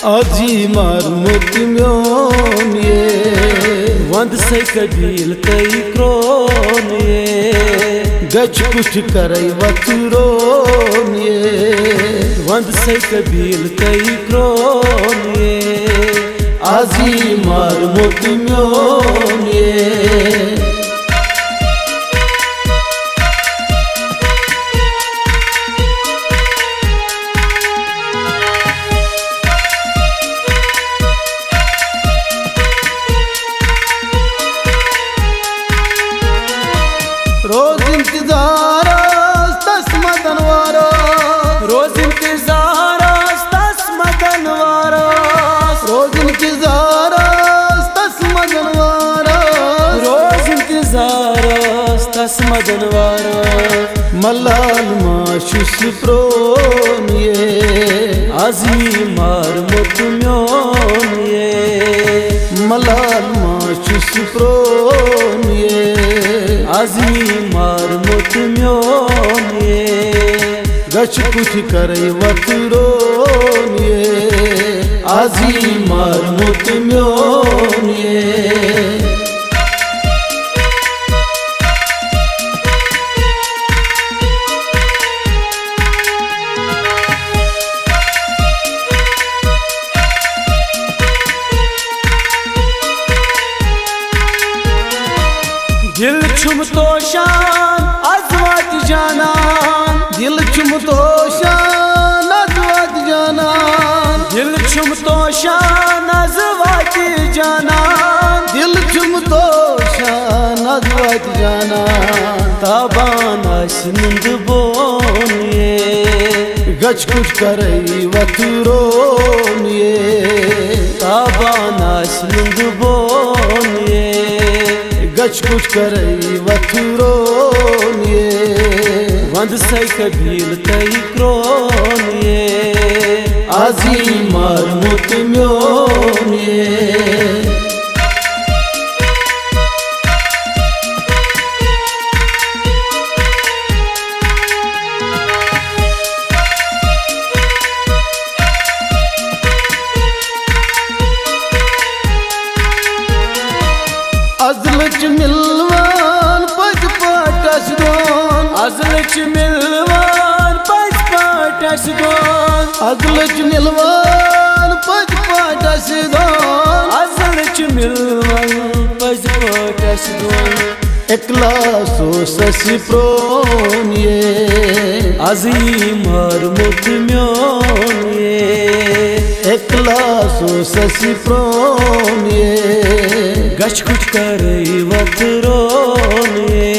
Azi marmut myon ye one से कबील तई crown ये गच कुछ करई वतुरोन ये वंद से कबील तई क्रोन ये आजी मारमुत म्योन ये रोज इंतजार तस मदनवारा रोज इंतजार तस मदनवारा रोज इंतजार तस मदनवारा रोज इंतजार तस मदनवारा मलाल माशुस प्रोन ये आजी मारमुत म्योन ये मलाल माशुस प्रोन ये आजी मारमुत म्योन ये गच कुछ करई वतुरोन ये आजी मारमुत म्योन ये दिल छुम तो शान अजवात जाना दिल छुम तो शान अजवात जाना दिल छुम तो शान अजवात जाना दिल छुम तो शान अजवात जाना ताबान आसनंद बोन ये गच कुछ करई वतुरोन ये ताबान आसनंद बोन ये गच कुछ करई वतुरोन ये वंद से कबील तई क्रोन ये आजी मारमुत म्योन ये अजलच मिलवान पज पाटस दोन अजलच मिलवान पज पाटस दोन अजलच मिलवान पज पाटस दोन अजलच मिलवान पज पाटस दोन एकलासो ससी प्रोन ये आजी मारमुत म्योन ये एकलासो ससी प्रोन ये गच कुछ करई वतुरोन ये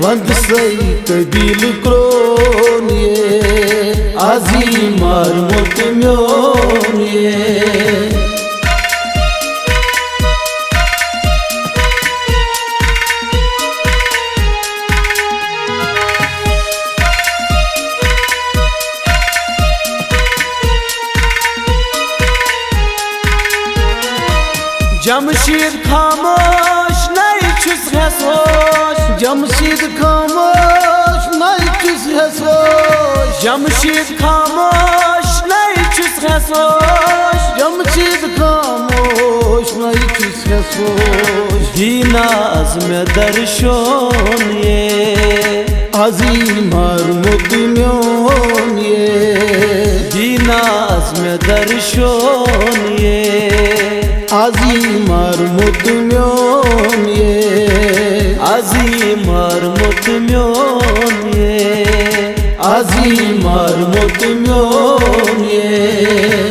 वंद सई कबील क्रोन ये आजी मारमुत म्योन ये जमशीद खामोश नहीं छुस हसोश जमशीद खामोश नहीं चुस हसोश जमशीद खामोश नहीं छुस हसोश जमशीद खामोश नहीं चुस हसोश दीनाज में दर्शोन ये आजी मारमुत म्योन ये दीनाज में दर्शोन ये आजी मारमुत म्योन ये आजी मारमुत म्योन ये आजी मारमुत म्योन ये